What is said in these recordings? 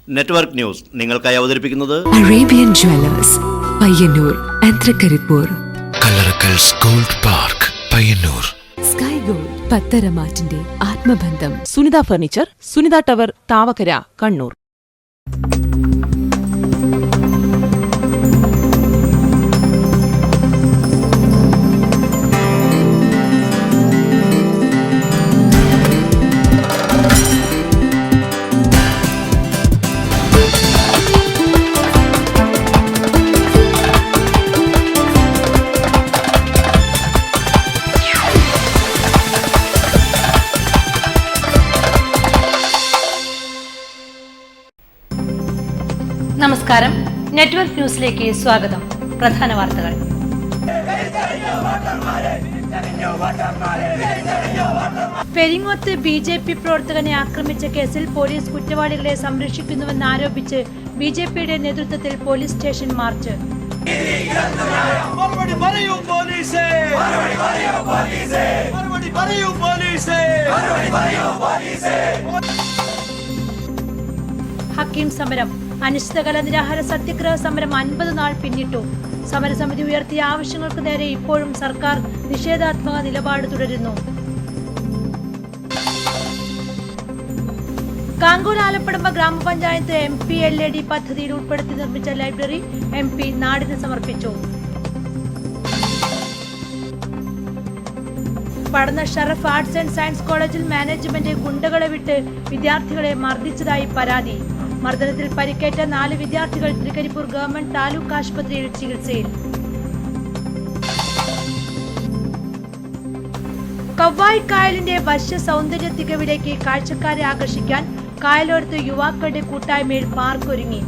Network news നിങ്ങൾക്കായി അവതരിപ്പിക്കുന്നത് Arabian jewellers Payyanur ആൻഡ്രകരിപ്പൂർ, കല്ലറക്കൽസ് gold park Payyanur, sky gold പത്തരമാറ്റിന്റെ ആത്മബന്ധം, സുനിത ഫർണിച്ചർ, സുനിത ടവർ, താവക്കര, കണ്ണൂർ. നമസ്കാരം. നെറ്റ്വർക്ക് ന്യൂസിലേക്ക് സ്വാഗതം. പ്രധാന വാർത്തകൾ. പെരിങ്ങോത്ത് BJP പ്രവർത്തകനെ ആക്രമിച്ച കേസിൽ പോലീസ് കുറ്റവാളികളെ സംരക്ഷിക്കുന്നുവെന്നാരോപിച്ച് BJPയുടെ നേതൃത്വത്തിൽ പോലീസ് സ്റ്റേഷൻ മാർച്ച്. ഹക്കീം സമരം. അനിശ്ചിതകാല നിരാഹാര സത്യാഗ്രഹ സമരം 50 നാൾ പിന്നിട്ടു. സമരസമിതി ഉയർത്തിയ ആവശ്യങ്ങൾക്ക് നേരെ ഇപ്പോഴും സർക്കാർ നിഷേധാത്മക നിലപാട് തുടരുന്നു. കാങ്കോൽ ആലപ്പടമ്പ ഗ്രാമപഞ്ചായത്ത് MP LED പദ്ധതിയിൽ ഉൾപ്പെടുത്തി നിർമ്മിച്ച ലൈബ്രറി MP നാടിന് സമർപ്പിച്ചു. പടന്ന ഷറഫ് ആർട്സ് ആൻഡ് സയൻസ് കോളേജിൽ മാനേജ്മെന്റ് ഗുണ്ടകളെ വിട്ട് വിദ്യാർത്ഥികളെ മർദ്ദിച്ചതായി പരാതി. മർദ്ദനത്തിൽ പരിക്കേറ്റ 4 വിദ്യാർത്ഥികൾ തൃക്കരിപ്പൂർ ഗവൺമെന്റ് താലൂക്ക് ആശുപത്രിയിൽ ചികിത്സയിൽ. കവ്വായി കായലിന്റെ വശ്യ സൗന്ദര്യ തികവിലേക്ക് കാഴ്ചക്കാരെ ആകർഷിക്കാൻ കായലോരത്ത് യുവാക്കളുടെ കൂട്ടായ്മയിൽ പാർക്ക് ഒരുങ്ങി.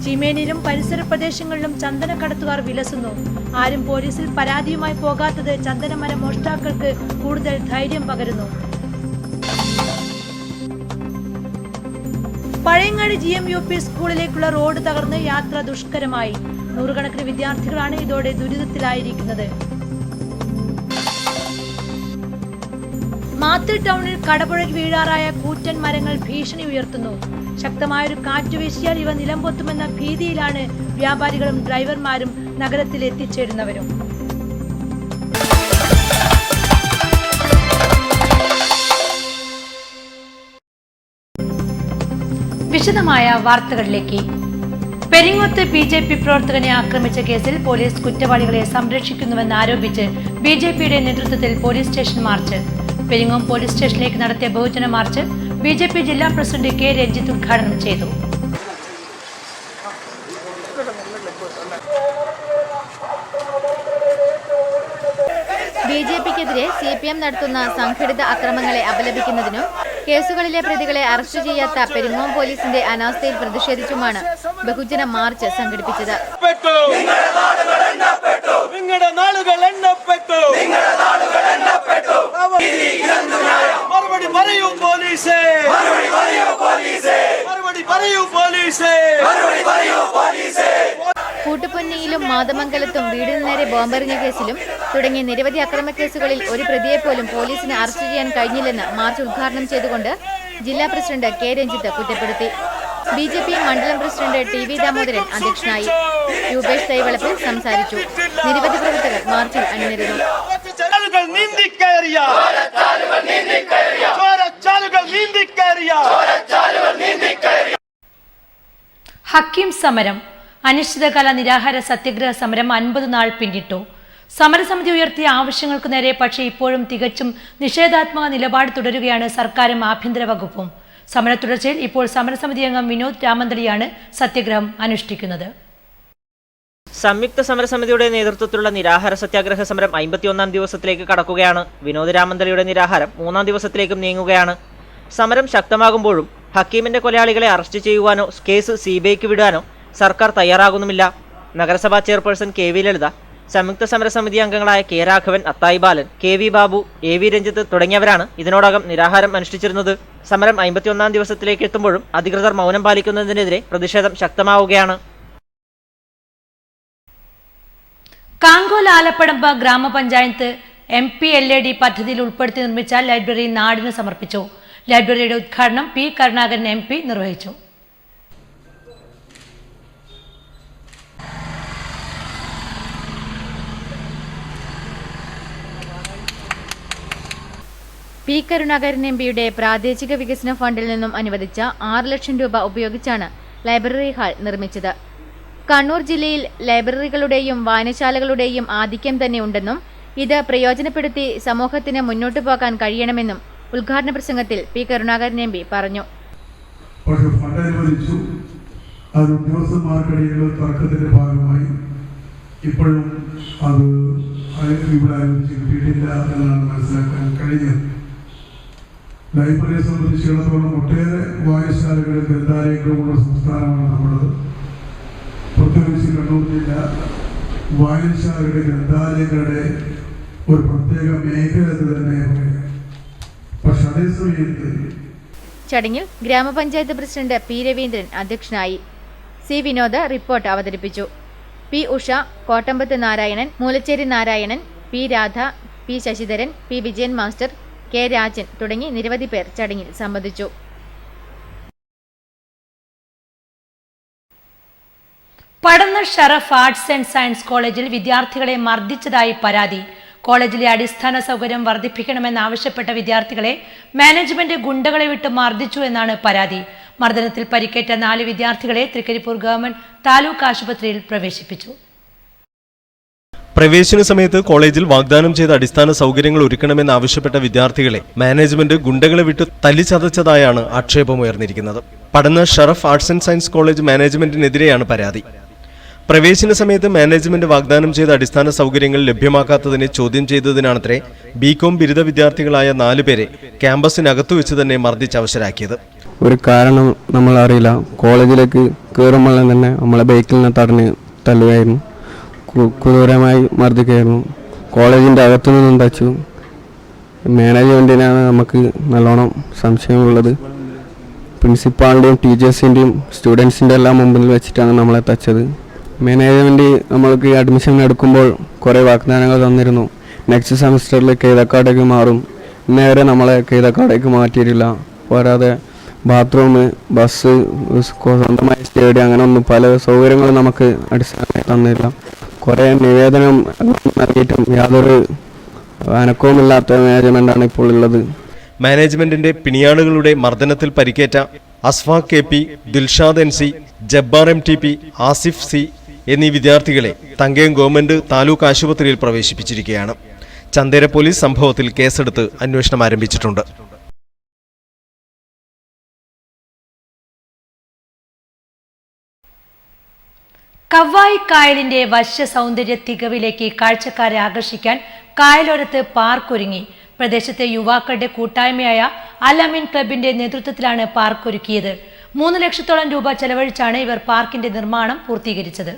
ചീമേനിയിലും പരിസര പ്രദേശങ്ങളിലും ചന്ദനക്കടത്തുകാർ വിലസുന്നു. ആരും പോലീസിൽ പരാതിയുമായി പോകാത്തത് ചന്ദനമര മോഷ്ടാക്കൾക്ക് കൂടുതൽ ധൈര്യം പകരുന്നു. പഴയങ്ങാടി GMUP സ്കൂളിലേക്കുള്ള റോഡ് തകർന്ന് യാത്ര ദുഷ്കരമായി. നൂറുകണക്കിന് വിദ്യാർത്ഥികളാണ് ഇതോടെ ദുരിതത്തിലായിരിക്കുന്നത്. മാത്തൂർ ടൗണിൽ കടപുഴകി വീഴാറായ കൂറ്റൻ മരങ്ങൾ ഭീഷണി ഉയർത്തുന്നു. ശക്തമായൊരു കാറ്റ് വീശിയാൽ ഇവ നിലംപൊത്തുമെന്ന ഭീതിയിലാണ് വ്യാപാരികളും ഡ്രൈവർമാരും നഗരത്തിൽ എത്തിച്ചേരുന്നവരും. വിശദമായ വാർത്തകളിലേക്ക്. പെരിങ്ങോത്ത് BJP പ്രവർത്തകനെ ആക്രമിച്ച കേസിൽ പോലീസ് കുറ്റവാളികളെ സംരക്ഷിക്കുന്നുവെന്നാരോപിച്ച് BJPയുടെ നേതൃത്വത്തിൽ police station March. Peringome police സ്റ്റേഷനിലേക്ക് നടത്തിയ ബഹുജന മാർച്ച് BJP ജില്ലാ പ്രസിഡന്റ് K. രഞ്ജിത്ത് ഉദ്ഘാടനം ചെയ്തു. BJPക്കെതിരെ CPM നടത്തുന്ന സംഘടിത അക്രമങ്ങളെ അപലപിക്കുന്നതിനും കേസുകളിലെ പ്രതികളെ അറസ്റ്റ് ചെയ്യാത്ത പെരിങ്ങോം പോലീസിന്റെ അനാസ്ഥയിൽ പ്രതിഷേധിച്ചുമാണ് ബഹുജന മാർച്ച് സംഘടിപ്പിച്ചത്. കൂട്ടുപൊന്നിയിലും മാതമംഗലത്തും വീടിനു നേരെ ബോംബെറിഞ്ഞ കേസിലും തുടങ്ങിയ നിരവധി അക്രമക്കേസുകളിൽ ഒരു പ്രതിയെപ്പോലും പോലീസിന് അറസ്റ്റ് ചെയ്യാൻ കഴിഞ്ഞില്ലെന്ന് മാർച്ച് ഉദ്ഘാടനം ചെയ്തുകൊണ്ട് ജില്ലാ പ്രസിഡന്റ് K. രഞ്ജിത്ത് കുറ്റപ്പെടുത്തി. BJP മണ്ഡലം പ്രസിഡന്റ് TV ദാമോദരൻ അധ്യക്ഷനായി. യുബേഷ് തൈവളപ്പിൽ സംസാരിച്ചു. നിരവധി പ്രവർത്തകർ മാർച്ചിൽ അണിനിരന്നു. ഹക്കീം സമരം. അനിശ്ചിതകാല നിരാഹാര സത്യാഗ്രഹ സമരം 50 നാൾ പിന്നിട്ടു. സമരസമിതി ഉയർത്തിയ ആവശ്യങ്ങൾക്ക് നേരെ പക്ഷേ ഇപ്പോഴും തികച്ചും നിഷേധാത്മക നിലപാട് തുടരുകയാണ് സർക്കാരും ആഭ്യന്തര വകുപ്പും. സമര തുടർച്ചയിൽ ഇപ്പോൾ സമരസമിതി അംഗം വിനോദ് രാമന്തളിയാണ് സത്യാഗ്രഹം അനുഷ്ഠിക്കുന്നത്. സംയുക്ത സമരസമിതിയുടെ നേതൃത്വത്തിലുള്ള നിരാഹാര സത്യാഗ്രഹ സമരം 51ാം ദിവസത്തിലേക്ക് കടക്കുകയാണ്. വിനോദ് രാമന്തളിയുടെ നിരാഹാരം 3ാം ദിവസത്തിലേക്കും നീങ്ങുകയാണ്. സമരം ശക്തമാകുമ്പോഴും ഹക്കീമിന്റെ കൊലയാളികളെ അറസ്റ്റ് ചെയ്യുവാനോ കേസ് CBIക്ക് വിടാനോ സർക്കാർ തയ്യാറാകുന്നുമില്ല. നഗരസഭാ ചെയർപേഴ്സൺ KV ലളിത, സംയുക്ത സമരസമിതി അംഗങ്ങളായ K. രാഘവൻ, അത്തായി ബാലൻ, KV ബാബു, AV രഞ്ജിത്ത് തുടങ്ങിയവരാണ് ഇതിനോടകം നിരാഹാരം അനുഷ്ഠിച്ചിരുന്നത്. സമരം 51ാം ദിവസത്തിലേക്ക് എത്തുമ്പോഴും അധികൃതർ മൗനം പാലിക്കുന്നതിനെതിരെ പ്രതിഷേധം ശക്തമാവുകയാണ്. കാങ്കോൽ ആലപ്പടമ്പ ഗ്രാമപഞ്ചായത്ത് MPLAD പദ്ധതിയിൽ ഉൾപ്പെടുത്തി നിർമ്മിച്ച ലൈബ്രറി നാടിന് സമർപ്പിച്ചു. ലൈബ്രറിയുടെ ഉദ്ഘാടനം P. കരുണാകരൻ MP നിർവഹിച്ചു. P. കരുണാകരൻ MPയുടെ പ്രാദേശിക വികസന ഫണ്ടിൽ നിന്നും അനുവദിച്ച 6 ലക്ഷം രൂപ ഉപയോഗിച്ചാണ് ലൈബ്രറി ഹാൾ നിർമ്മിച്ചത്. കണ്ണൂർ ജില്ലയിൽ ലൈബ്രറികളുടെയും വായനശാലകളുടെയും ആധിക്യം തന്നെ ഉണ്ടെന്നും ഇത് പ്രയോജനപ്പെടുത്തി സമൂഹത്തിന് മുന്നോട്ടു പോകാൻ കഴിയണമെന്നും ഉദ്ഘാടന പ്രസംഗത്തിൽ P. കരുണാകരൻ MP പറഞ്ഞു. അത് ഉദ്യോഗസ്ഥന്മാർക്കിടയിലുള്ള തർക്കത്തിന്റെ ഭാഗമായി ഇപ്പോഴും അത് ഇവിടെ ആലോചിച്ച് കിട്ടിയിട്ടില്ല എന്നാണ് മനസ്സിലാക്കാൻ കഴിഞ്ഞത്. ലൈബ്രറിയെ സംബന്ധിച്ചിടത്തോളം ഒട്ടേറെ വായനശാലകളും ഗ്രന്ഥാലയങ്ങളുമുള്ള സംസ്ഥാനമാണ് നമ്മുടേത്. പ്രത്യേകിച്ച് കണ്ണൂർ ജില്ല വായനശാലകളുടെ ഗ്രന്ഥാലയങ്ങളുടെ ഒരു പ്രത്യേക മേഖല തന്നെ പറയാം. പക്ഷെ അതേസമയത്ത് ചടങ്ങിൽ ഗ്രാമപഞ്ചായത്ത് പ്രസിഡന്റ് P. രവീന്ദ്രൻ അധ്യക്ഷനായി. C. വിനോദ് റിപ്പോർട്ട് അവതരിപ്പിച്ചു. P. Usha, Kottambath Narayanan, Moolacheri Narayanan, P. Radha, P. Sasidharan, P. Vijayan master, K. Rajan തുടങ്ങി നിരവധി പേർ ചടങ്ങിൽ സംബന്ധിച്ചു. Padanna Sharaf arts and science കോളേജിൽ വിദ്യാർത്ഥികളെ മർദ്ദിച്ചതായി പരാതി. കോളേജിലെ അടിസ്ഥാന സൗകര്യം വർദ്ധിപ്പിക്കണമെന്നാവശ്യപ്പെട്ട വിദ്യാർത്ഥികളെ മാനേജ്മെന്റ് ഗുണ്ടകളെ വിട്ട് മർദ്ദിച്ചു എന്നാണ് പരാതി. മർദ്ദനത്തിൽ പരിക്കേറ്റ 4 വിദ്യാർത്ഥികളെ തൃക്കരിപ്പൂർ ഗവൺമെന്റ് താലൂക്ക് ആശുപത്രിയിൽ പ്രവേശിപ്പിച്ചു. പ്രവേശന സമയത്ത് കോളേജിൽ വാഗ്ദാനം ചെയ്ത അടിസ്ഥാന സൗകര്യങ്ങൾ ഒരുക്കണമെന്നാവശ്യപ്പെട്ട വിദ്യാർത്ഥികളെ മാനേജ്മെന്റ് ഗുണ്ടകളെ വിട്ട് തല്ലിച്ചതച്ചതായാണ് ആക്ഷേപമുയർന്നിരിക്കുന്നത്. Padanna Sharaf arts and science college മാനേജ്മെന്റിനെതിരെയാണ് പരാതി. പ്രവേശന സമയത്ത് മാനേജ്മെന്റ് വാഗ്ദാനം ചെയ്ത അടിസ്ഥാന സൗകര്യങ്ങൾ ലഭ്യമാക്കാത്തതിനെ ചോദ്യം ചെയ്തതിനാണത്രേ ബികോം ബിരുദ വിദ്യാർത്ഥികളായ 4 പേരെ ക്യാമ്പസിനകത്തു വെച്ച് തന്നെ മർദ്ദിച്ചവശരാക്കിയത്. ഒരു കാരണം നമ്മൾ അറിയില്ല. കോളേജിലേക്ക് കയറുമ്പോൾ തന്നെ നമ്മളെ ബൈക്കിൽ നിന്ന് തടഞ്ഞ് തല്ലുകയായിരുന്നു, ക്രൂരമായി മർദ്ദിക്കുകയായിരുന്നു. കോളേജിൻ്റെ അകത്തു നിന്നും തച്ചു. മാനേജ്മെൻറ്റിനാണ് നമുക്ക് നല്ലോണം സംശയമുള്ളത്. പ്രിൻസിപ്പാളിൻ്റെയും ടീച്ചേഴ്സിൻ്റെയും സ്റ്റുഡൻസിൻ്റെ എല്ലാം മുമ്പിൽ വെച്ചിട്ടാണ് നമ്മളെ തച്ചത്. മാനേജ്മെൻറ്റ് നമ്മൾക്ക് അഡ്മിഷൻ എടുക്കുമ്പോൾ കുറേ വാഗ്ദാനങ്ങൾ തന്നിരുന്നു. നെക്സ്റ്റ് സെമസ്റ്ററിൽ കേതക്കാടേക്ക് മാറും. ഇന്നേവരെ നമ്മളെ കേതക്കാടേക്ക് മാറ്റിയിട്ടില്ല. പോരാതെ ബാത്റൂം, ബസ്, സ്വന്തമായ സ്റ്റേഡിയം, അങ്ങനെ ഒന്നും പല സൗകര്യങ്ങളും നമുക്ക് അടിസ്ഥാനമായി തന്നില്ല. കുറേ നിവേദനം നൽകിയിട്ടും യാതൊരു അനക്കവുമില്ലാത്ത മാനേജ്മെൻറ്റാണ് ഇപ്പോൾ ഉള്ളത്. മാനേജ്മെന്റിന്റെ പിണിയാളുകളുടെ മർദ്ദനത്തിൽ പരിക്കേറ്റ Asfaq KP, Dilshad NC, Jabbar MTP, Asif C എന്നീ വിദ്യാർത്ഥികളെ തങ്കയം ഗവൺമെന്റ് താലൂക്ക് ആശുപത്രിയിൽ പ്രവേശിപ്പിച്ചിരിക്കുകയാണ്. ചന്ദേര പോലീസ് സംഭവത്തിൽ കേസെടുത്ത് അന്വേഷണം ആരംഭിച്ചിട്ടുണ്ട്. കവ്വായി കായലിന്റെ വശ്യ സൗന്ദര്യ തികവിലേക്ക് കാഴ്ചക്കാരെ ആകർഷിക്കാൻ കായലോരത്ത് പാർക്ക് ഒരുങ്ങി. പ്രദേശത്തെ യുവാക്കളുടെ കൂട്ടായ്മയായ അൽ-അമീൻ ക്ലബിന്റെ നേതൃത്വത്തിലാണ് പാർക്ക് ഒരുക്കിയത്. 3 ലക്ഷത്തോളം രൂപ ചെലവഴിച്ചാണ് ഇവർ പാർക്കിന്റെ നിർമ്മാണം പൂർത്തീകരിച്ചത്.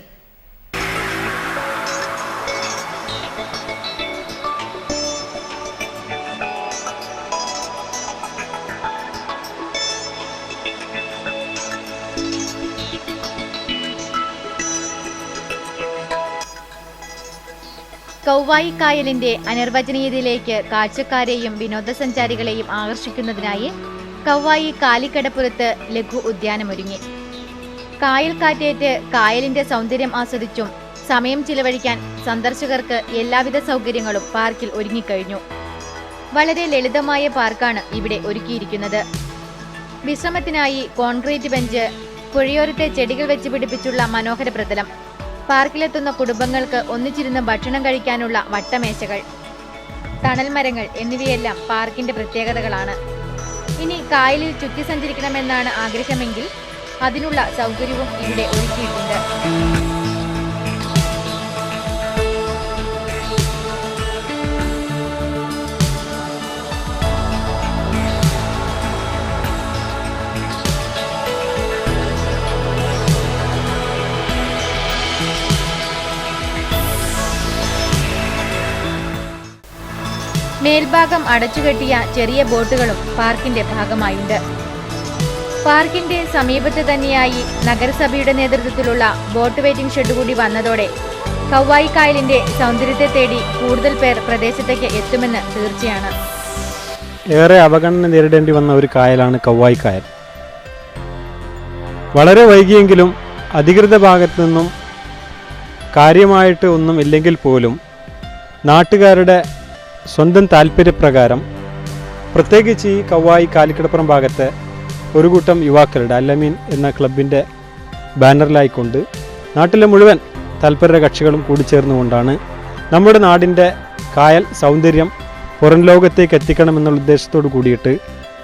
കവ്വായി കായലിന്റെ അനിർവചനീയതയിലേക്ക് കാഴ്ചക്കാരെയും വിനോദസഞ്ചാരികളെയും ആകർഷിക്കുന്നതിനായി കവ്വായി കാലിക്കടപ്പുറത്ത് ലഘു ഉദ്യാനമൊരുങ്ങി. കായൽ കാറ്റേറ്റ് കായലിന്റെ സൗന്ദര്യം ആസ്വദിച്ചും സമയം ചിലവഴിക്കാൻ സന്ദർശകർക്ക് എല്ലാവിധ സൗകര്യങ്ങളും പാർക്കിൽ ഒരുങ്ങിക്കഴിഞ്ഞു. വളരെ ലളിതമായ പാർക്കാണ് ഇവിടെ ഒരുക്കിയിരിക്കുന്നത്. വിശ്രമത്തിനായി കോൺക്രീറ്റ് ബെഞ്ച്, പുഴയോരത്തെ ചെടികൾ വെച്ച് പിടിപ്പിച്ചുള്ള മനോഹര പ്രതലം, പാർക്കിലെത്തുന്ന കുടുംബങ്ങൾക്ക് ഒന്നിച്ചിരുന്ന് ഭക്ഷണം കഴിക്കാനുള്ള വട്ടമേശകൾ, തണൽ മരങ്ങൾ എന്നിവയെല്ലാം പാർക്കിന്റെ പ്രത്യേകതകളാണ്. ഇനി കായലിൽ ചുറ്റി സഞ്ചരിക്കണമെന്നാണ് ആഗ്രഹമെങ്കിൽ അതിനുള്ള സൗകര്യവും ഇവിടെ ഒരുക്കിയിട്ടുണ്ട്. മേൽഭാഗം അടച്ചുകെട്ടിയ ചെറിയ ബോട്ടുകളും പാർക്കിന്റെ ഭാഗമായുണ്ട്. പാർക്കിന്റെ സമീപത്ത് തന്നെയായി നഗരസഭയുടെ നേതൃത്വത്തിലുള്ള ബോട്ട് വെയിറ്റിംഗ് ഷെഡ് കൂടി വന്നതോടെ കൗവായി കായലിന്റെ സൗന്ദര്യത്തെ തേടി കൂടുതൽ പേർ പ്രദേശത്തേക്ക് എത്തുമെന്ന് തീർച്ചയാണ്. ഏറെ അവഗണന നേരിടേണ്ടി വന്ന ഒരു കായലാണ് കൗവായി കായൽ. വളരെ വൈകിയെങ്കിലും അധികൃത ഭാഗത്തു നിന്നും കാര്യമായിട്ട് ഒന്നും ഇല്ലെങ്കിൽ പോലും നാട്ടുകാരുടെ സ്വന്തം താല്പര്യപ്രകാരം പ്രത്യേകിച്ച് ഈ കൗവായി കാലിക്കടപ്പുറം ഭാഗത്തെ ഒരു കൂട്ടം യുവാക്കളുടെ അല്ലമീൻ എന്ന ക്ലബിൻ്റെ ബാനറിലായിക്കൊണ്ട് നാട്ടിലെ മുഴുവൻ താല്പര്യ കക്ഷികളും കൂടിച്ചേർന്നുകൊണ്ടാണ് നമ്മുടെ നാടിൻ്റെ കായൽ സൗന്ദര്യം പുറം ലോകത്തേക്ക് എത്തിക്കണമെന്നുള്ള ഉദ്ദേശത്തോടു കൂടിയിട്ട്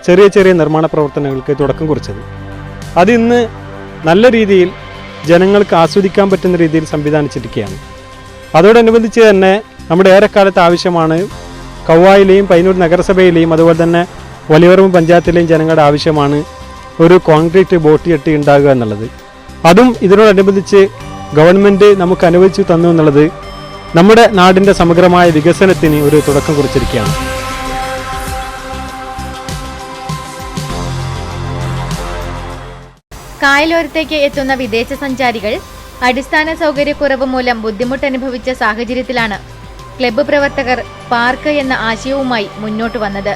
ചെറിയ ചെറിയ നിർമ്മാണ പ്രവർത്തനങ്ങൾക്ക് തുടക്കം കുറിച്ചത്. അതിന്ന് നല്ല രീതിയിൽ ജനങ്ങൾക്ക് ആസ്വദിക്കാൻ പറ്റുന്ന രീതിയിൽ സംവിധാനിച്ചിരിക്കുകയാണ്. അതോടനുബന്ധിച്ച് തന്നെ നമ്മുടെ ഏറെക്കാലത്ത് ആവശ്യമാണ് കൗവായിലെയും പയ്യന്നൂർ നഗരസഭയിലെയും അതുപോലെ തന്നെ വലിയവറമ്പ് പഞ്ചായത്തിലെയും ജനങ്ങളുടെ ആവശ്യമാണ് ഒരു കോൺക്രീറ്റ് ബോട്ട് ജെട്ടി ഉണ്ടാകുക എന്നുള്ളത്. അതും ഇതിനോടനുബന്ധിച്ച് ഗവൺമെൻറ് നമുക്ക് അനുവദിച്ചു തന്നു എന്നുള്ളത് നമ്മുടെ നാടിൻ്റെ സമഗ്രമായ വികസനത്തിന് ഒരു തുടക്കം കുറിച്ചിരിക്കുകയാണ്. കായലോരത്തേക്ക് എത്തുന്ന വിദേശ സഞ്ചാരികൾ അടിസ്ഥാന സൗകര്യക്കുറവ് മൂലം ബുദ്ധിമുട്ടനുഭവിച്ച സാഹചര്യത്തിലാണ് ക്ലബ്ബ് പ്രവർത്തകർ പാർക്ക് എന്ന ആശയവുമായി മുന്നോട്ട് വന്നത്.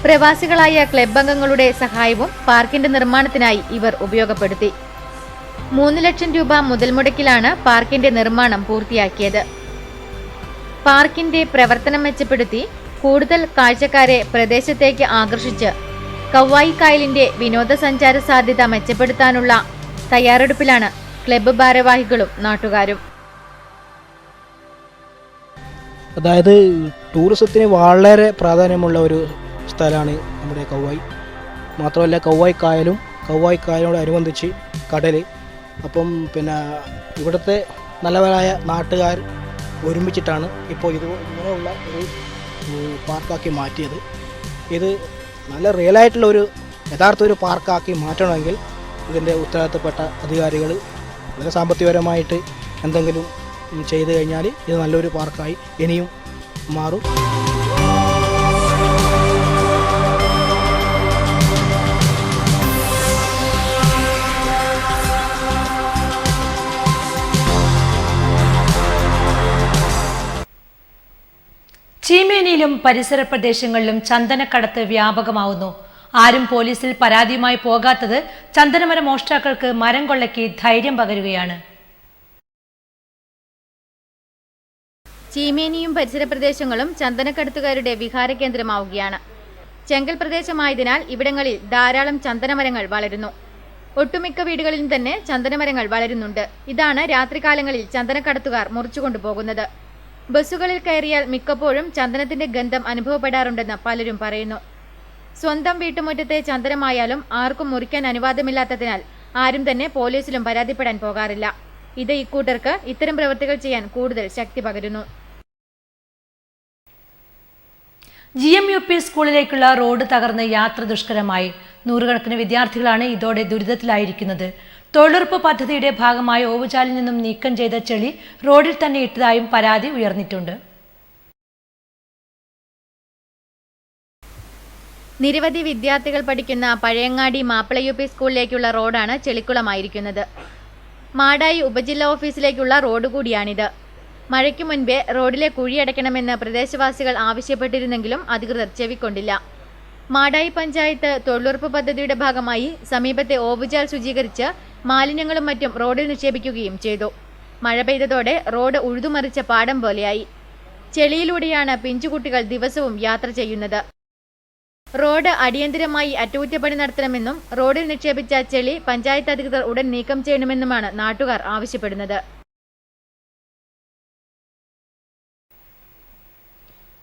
പ്രവാസികളായ ക്ലബ്ബ് അംഗങ്ങളുടെ സഹായവും പാർക്കിന്റെ നിർമ്മാണത്തിനായി ഇവർ ഉപയോഗപ്പെടുത്തി. 3 ലക്ഷം രൂപ മുതൽ മുടക്കിലാണ് പാർക്കിന്റെ നിർമ്മാണം പൂർത്തിയാക്കിയത്. പാർക്കിന്റെ പ്രവർത്തനം മെച്ചപ്പെടുത്തി കൂടുതൽ കാഴ്ചക്കാരെ പ്രദേശത്തേക്ക് ആകർഷിച്ച് കൗവായി കായലിന്റെ വിനോദസഞ്ചാര സാധ്യത മെച്ചപ്പെടുത്താനുള്ള തയ്യാറെടുപ്പിലാണ് ക്ലബ്ബ് ഭാരവാഹികളും നാട്ടുകാരും. അതായത് ടൂറിസത്തിന് വളരെ പ്രാധാന്യമുള്ള ഒരു സ്ഥലമാണ് നമ്മുടെ കൗവായി. മാത്രമല്ല കൗവായി കായലിനോടനുബന്ധിച്ച് കടൽ. അപ്പം പിന്നെ ഇവിടുത്തെ നല്ലവരായ നാട്ടുകാർ ഒരുമിച്ചിട്ടാണ് ഇപ്പോൾ ഇങ്ങനെയുള്ള ഒരു പാർക്കാക്കി മാറ്റിയത്. ഇത് നല്ല റിയലായിട്ടുള്ള യഥാർത്ഥ ഒരു പാർക്കാക്കി മാറ്റണമെങ്കിൽ ഇതിൻ്റെ ഉത്തരവാദിത്തപ്പെട്ട അധികാരികൾ വളരെ സാമ്പത്തികപരമായിട്ട് എന്തെങ്കിലും ചെയ്തു കഴിഞ്ഞാൽ ഇത് നല്ലൊരു പാർക്കായി ഇനിയും മാറും. ചീമേനിയിലും പരിസര പ്രദേശങ്ങളിലും ചന്ദനക്കടത്ത് വ്യാപകമാവുന്നു. ആരും പോലീസിൽ പരാതിയുമായി പോകാത്തത് ചന്ദനമര മോഷ്ടാക്കൾക്ക് മരം കൊള്ളയ്ക്ക് ധൈര്യം പകരുകയാണ്. ചീമേനിയും പരിസര പ്രദേശങ്ങളും ചന്ദനക്കടത്തുകാരുടെ വിഹാര കേന്ദ്രമാവുകയാണ്. ചെങ്കൽ പ്രദേശമായതിനാൽ ഇവിടങ്ങളിൽ ധാരാളം ചന്ദനമരങ്ങൾ വളരുന്നു. ഒട്ടുമിക്ക വീടുകളിലും തന്നെ ചന്ദനമരങ്ങൾ വളരുന്നുണ്ട്. ഇതാണ് രാത്രികാലങ്ങളിൽ ചന്ദനക്കടത്തുകാർ മുറിച്ചുകൊണ്ടുപോകുന്നത്. ബസ്സുകളിൽ കയറിയാൽ മിക്കപ്പോഴും ചന്ദനത്തിന്റെ ഗന്ധം അനുഭവപ്പെടാറുണ്ടെന്ന് പലരും പറയുന്നു. സ്വന്തം വീട്ടുമുറ്റത്തെ ചന്ദനമായാലും ആർക്കും മുറിക്കാൻ അനുവാദമില്ലാത്തതിനാൽ ആരും തന്നെ പോലീസിലും പരാതിപ്പെടാൻ പോകാറില്ല. ഇത് ഇക്കൂട്ടർക്ക് ഇത്തരം പ്രവൃത്തികൾ ചെയ്യാൻ കൂടുതൽ ശക്തി പകരുന്നു. GMUP സ്കൂളിലേക്കുള്ള റോഡ് തകർന്ന് യാത്ര ദുഷ്കരമായി. നൂറുകണക്കിന് വിദ്യാർത്ഥികളാണ് ഇതോടെ ദുരിതത്തിലായിരിക്കുന്നത്. തൊഴിലുറപ്പ് പദ്ധതിയുടെ ഭാഗമായി ഓവുചാലിൽ നിന്നും നീക്കം ചെയ്ത ചെളി റോഡിൽ തന്നെ ഇട്ടതായും പരാതി ഉയർന്നിട്ടുണ്ട്. നിരവധി വിദ്യാർത്ഥികൾ പഠിക്കുന്ന പഴയങ്ങാടി മാപ്പിള UP സ്കൂളിലേക്കുള്ള റോഡാണ് ചെളിക്കുളമായിരിക്കുന്നത്. മാടായി ഉപജില്ലാ ഓഫീസിലേക്കുള്ള റോഡ് കൂടിയാണിത്. മഴയ്ക്ക് മുൻപേ റോഡിലെ കുഴിയടയ്ക്കണമെന്ന് പ്രദേശവാസികൾ ആവശ്യപ്പെട്ടിരുന്നെങ്കിലും അധികൃതർ ചെവിക്കൊണ്ടില്ല. മാടായി പഞ്ചായത്ത് തൊഴിലുറപ്പ് പദ്ധതിയുടെ ഭാഗമായി സമീപത്തെ ഓവുചാൽ ശുചീകരിച്ച് മാലിന്യങ്ങളും മറ്റും റോഡിൽ നിക്ഷേപിക്കുകയും ചെയ്തു. മഴ പെയ്തതോടെ റോഡ് ഉഴുതുമറിച്ച പാടം പോലെയായി. ചെളിയിലൂടെയാണ് പിഞ്ചുകുട്ടികൾ ദിവസവും യാത്ര ചെയ്യുന്നത്. റോഡ് അടിയന്തരമായി അറ്റകുറ്റപ്പണി നടത്തണമെന്നും റോഡിൽ നിക്ഷേപിച്ച ചെളി പഞ്ചായത്ത് അധികൃതർ ഉടൻ നീക്കം ചെയ്യണമെന്നുമാണ് നാട്ടുകാർ ആവശ്യപ്പെടുന്നത്.